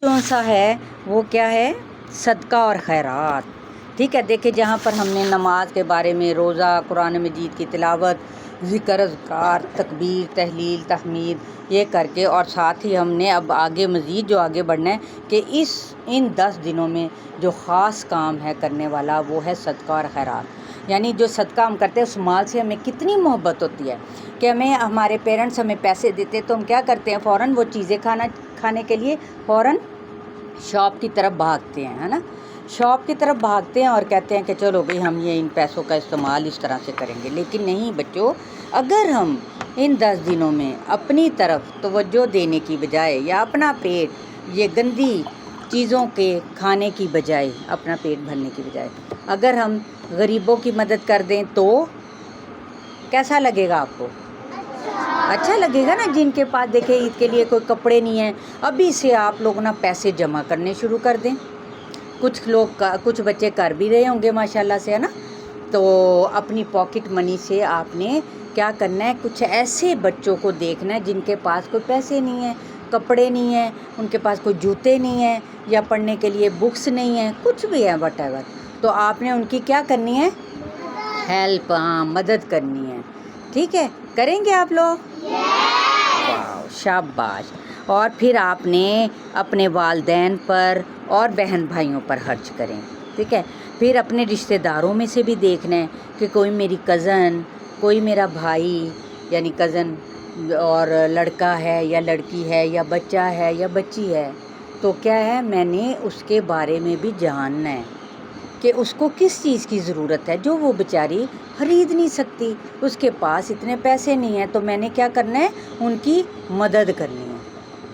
कौन सा है वो क्या है, सदका और खैरात। ठीक है, देखिए जहाँ पर हमने नमाज के बारे में, रोज़ा, कुरान मजीद की तिलावत, ज़िक्र अज़कार, तकबीर, तहलील, तहमीद ये करके, और साथ ही हमने अब आगे मज़ीद जो आगे बढ़ना है कि इन 10 दिनों में जो ख़ास काम है करने वाला वो है सदका और खैरात। यानी जो सदका हम करते हैं उस माल से हमें कितनी मोहब्बत होती है कि हमें हमारे पेरेंट्स हमें पैसे देते तो हम क्या करते हैं, फ़ौरन वो चीज़ें खाने के लिए फ़ौरन शॉप की तरफ भागते हैं, है ना। शॉप की तरफ भागते हैं और कहते हैं कि चलो भाई हम ये इन पैसों का इस्तेमाल इस तरह से करेंगे। लेकिन नहीं बच्चों, अगर हम इन 10 दिनों में अपनी तरफ तवज्जो देने की बजाय या अपना पेट ये गंदी चीज़ों के खाने की बजाय, अपना पेट भरने की बजाय अगर हम गरीबों की मदद कर दें तो कैसा लगेगा आपको? अच्छा लगेगा ना। जिनके पास देखे ईद के लिए कोई कपड़े नहीं हैं, अभी से आप लोग ना पैसे जमा करने शुरू कर दें। कुछ बच्चे कर भी रहे होंगे माशाल्लाह से, है ना। तो अपनी पॉकेट मनी से आपने क्या करना है, कुछ ऐसे बच्चों को देखना है जिनके पास कोई पैसे नहीं हैं, कपड़े नहीं हैं, उनके पास कोई जूते नहीं हैं, या पढ़ने के लिए बुक्स नहीं हैं, कुछ भी है वटेवर, तो आपने उनकी क्या करनी है, हेल्प, हाँ मदद करनी है। ठीक है, करेंगे आप लोग? वाह, शाबाश। और फिर आपने अपने वालदैन पर और बहन भाइयों पर खर्च करें। ठीक है, फिर अपने रिश्तेदारों में से भी देखना है कि कोई मेरी कज़न, कोई मेरा भाई यानी कज़न और लड़का है या लड़की है या बच्चा है या बच्ची है, तो क्या है, मैंने उसके बारे में भी जानना है कि उसको किस चीज़ की ज़रूरत है जो वो बेचारी ख़रीद नहीं सकती, उसके पास इतने पैसे नहीं हैं, तो मैंने क्या करना है, उनकी मदद करनी है।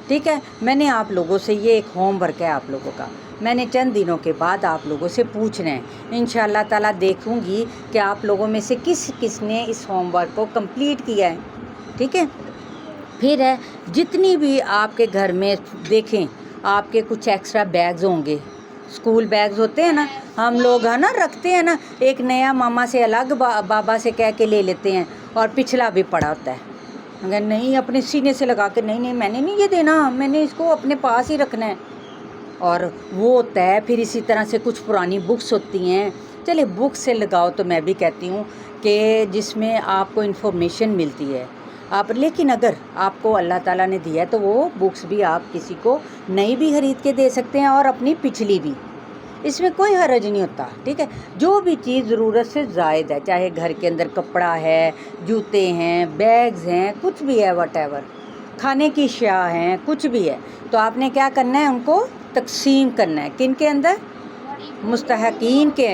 ठीक है, मैंने आप लोगों से, ये एक होमवर्क है आप लोगों का, मैंने चंद दिनों के बाद आप लोगों से पूछना है। इंशाअल्लाह ताला देखूँगी कि आप लोगों में से किस ने इस होमवर्क को कंप्लीट किया है। ठीक है, फिर है जितनी भी आपके घर में देखें आपके कुछ एक्स्ट्रा बैग्स होंगे, स्कूल बैग्स होते हैं ना, हम लोग है ना रखते हैं ना, एक नया मामा से अलग बाबा से कह के ले लेते हैं, और पिछला भी पड़ा होता है। अगर नहीं अपने सीने से लगा के, नहीं मैंने नहीं ये देना, मैंने इसको अपने पास ही रखना है, और वो होता है। फिर इसी तरह से कुछ पुरानी बुक्स होती हैं, चले बुक्स से लगाओ, तो मैं भी कहती हूँ कि जिसमें आपको इन्फॉर्मेशन मिलती है आप, लेकिन अगर आपको अल्लाह ताला ने दिया है तो वो बुक्स भी आप किसी को नई भी ख़रीद के दे सकते हैं और अपनी पिछली भी, इसमें कोई हर्ज नहीं होता। ठीक है, जो भी चीज़ ज़रूरत से ज़ायद है, चाहे घर के अंदर कपड़ा है, जूते हैं, बैग्स हैं, कुछ भी है वटेवर, खाने की अशिया हैं, कुछ भी है, तो आपने क्या करना है, उनको तकसीम करना है। किन के अंदर? मुस्तहकीन के।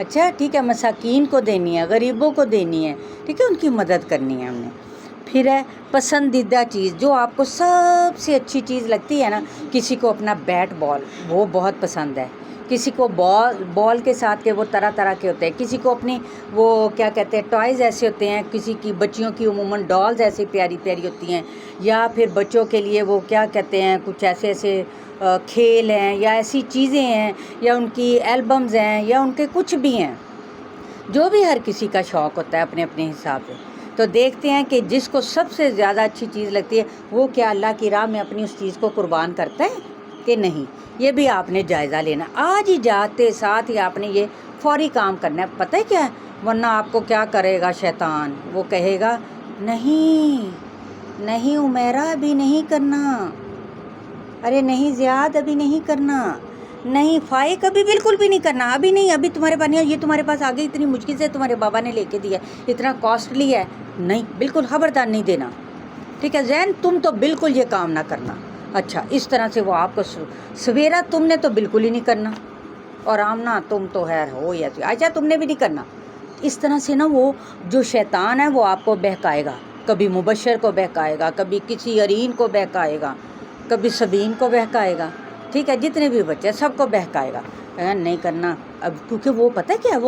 अच्छा ठीक है, मसाकीन को देनी है, गरीबों को देनी है। ठीक है, उनकी मदद करनी है हमने। फिर है पसंदीदा चीज़, जो आपको सबसे अच्छी चीज़ लगती है ना, किसी को अपना बैट बॉल वो बहुत पसंद है, किसी को बॉल के साथ के वो तरह तरह के होते हैं, किसी को अपनी वो क्या कहते हैं टॉयज़ ऐसे होते हैं, किसी की बच्चियों की उमूमन डॉल्स ऐसी प्यारी प्यारी होती हैं, या फिर बच्चों के लिए वो क्या कहते हैं कुछ ऐसे ऐसे खेल हैं या ऐसी चीज़ें हैं, या उनकी एल्बम्स हैं, या उनके कुछ भी हैं, जो भी हर किसी का शौक़ होता है अपने अपने हिसाब से। तो देखते हैं कि जिसको सबसे ज़्यादा अच्छी चीज़ लगती है वो क्या अल्लाह की राह में अपनी उस चीज़ को कुर्बान करता है कि नहीं, ये भी आपने जायज़ा लेना। आज ही जाते साथ ही आपने ये फौरी काम करना है, पता है क्या है, वरना आपको क्या करेगा शैतान, वो कहेगा नहीं उमेरा अभी नहीं करना, अरे नहीं ज़ियाद अभी नहीं करना, नहीं फ़ाइक अभी बिल्कुल भी नहीं करना, अभी नहीं, अभी तुम्हारे पास नहीं है, ये तुम्हारे पास आ गई इतनी मुश्किल से तुम्हारे बाबा ने लेके दिया, इतना कॉस्टली है, नहीं बिल्कुल खबरदार नहीं देना। ठीक है जैन, तुम तो बिल्कुल ये काम ना करना। अच्छा, इस तरह से वो आपको सवेरा तुमने तो बिल्कुल ही नहीं करना, और आमना तुम तो खैर हो या अच्छा तुमने भी नहीं करना। इस तरह से ना वो जो शैतान है वो आपको बहकाएगा, कभी मुबशर को बहकाएगा, कभी किसी अरीन को बहकाएगा, कभी सबीन को बहकाएगा। ठीक है, जितने भी बच्चे सबको बहकाएगा, नहीं करना अब, क्योंकि वो पता है क्या है,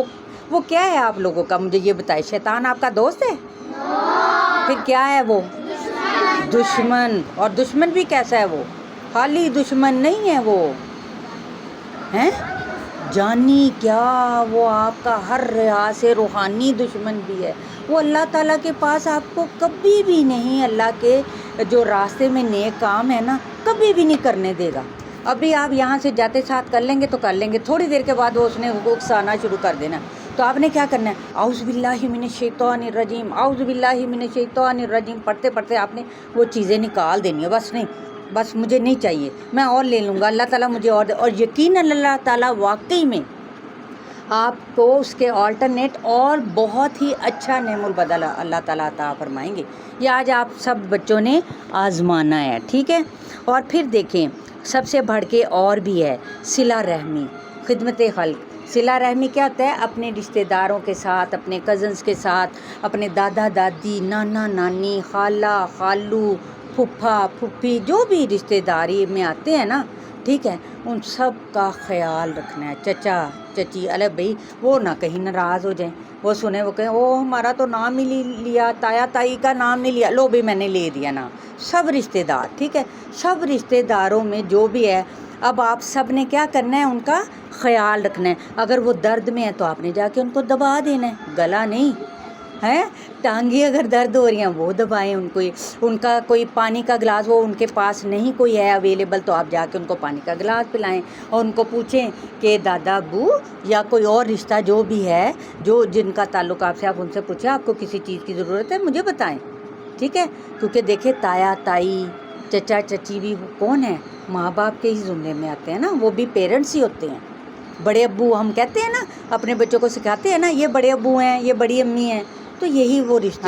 वो क्या है आप लोगों का, मुझे ये बताए, शैतान आपका दोस्त है? फिर क्या है वो? दुश्मन। और दुश्मन भी कैसा है वो? खाली दुश्मन नहीं है वो, हैं जानी क्या, वो आपका हर लिहाज से रूहानी दुश्मन भी है। वो अल्लाह ताला के पास आपको कभी भी नहीं, अल्लाह के जो रास्ते में नेक काम है ना, कभी भी नहीं करने देगा। ابھی آپ یہاں سے جاتے ساتھ کر لیں گے تو کر لیں گے، تھوڑی دیر کے بعد وہ اس نے اکسانا شروع کر دینا، تو آپ نے کیا کرنا ہے، اعوذ باللہ من الشیطان الرجیم، اعوذ باللہ من الشیطان الرجیم پڑھتے پڑھتے آپ نے وہ چیزیں نکال دینی ہے، بس نہیں، بس مجھے نہیں چاہیے، میں اور لے لوں گا، اللہ تعالیٰ مجھے اور دے، اور یقیناً اللہ تعالیٰ واقعی میں آپ کو اس کے آلٹرنیٹ اور بہت ہی اچھا نعم البدل اللہ تعالیٰ عطا فرمائیں گے۔ یہ آج آپ سب بچوں نے آزمانا ہے، ٹھیک ہے۔ اور پھر دیکھیں سب سے بڑھ کے اور بھی ہے صلہ رحمی، خدمت خلق۔ صلہ رحمی کیا ہوتا ہے؟ اپنے رشتہ داروں کے ساتھ، اپنے کزنس کے ساتھ، اپنے دادا دادی، نانا نانی، خالہ خالو، پھپھا پھپھی، جو بھی رشتہ داری میں آتے ہیں نا، ٹھیک ہے، ان سب کا خیال رکھنا ہے۔ چچا چچی، ارے بھائی وہ نہ کہیں ناراض ہو جائیں، وہ سنیں وہ کہیں او ہمارا تو نام ہی نہیں لیا، تایا تائی کا نام نہیں لیا، لو بھی میں نے لے دیا نام۔ سب رشتہ دار، ٹھیک ہے، سب رشتہ داروں میں جو بھی ہے، اب آپ سب نے کیا کرنا ہے، ان کا خیال رکھنا ہے۔ اگر وہ درد میں ہے تو آپ نے جا کے ان کو دبا دینا ہے، گلا نہیں ہے، ٹانگیں اگر درد ہو رہی ہیں وہ دبائیں ان کو، ان کا کوئی پانی کا گلاس وہ ان کے پاس نہیں کوئی ہے اویلیبل تو آپ جا کے ان کو پانی کا گلاس پلائیں، اور ان کو پوچھیں کہ دادا ابو یا کوئی اور رشتہ جو بھی ہے، جو جن کا تعلق آپ سے، آپ ان سے پوچھیں آپ کو کسی چیز کی ضرورت ہے مجھے بتائیں، ٹھیک ہے، کیونکہ دیکھیں تایا تائی چچا چچی بھی کون ہے، ماں باپ کے ہی زمرے میں آتے ہیں نا، وہ بھی پیرنٹس ہی ہوتے ہیں۔ بڑے ابو ہم کہتے ہیں نا، اپنے بچوں کو سکھاتے ہیں نا، یہ بڑے ابو ہیں، یہ بڑی امی ہیں، تو یہی وہ رشتے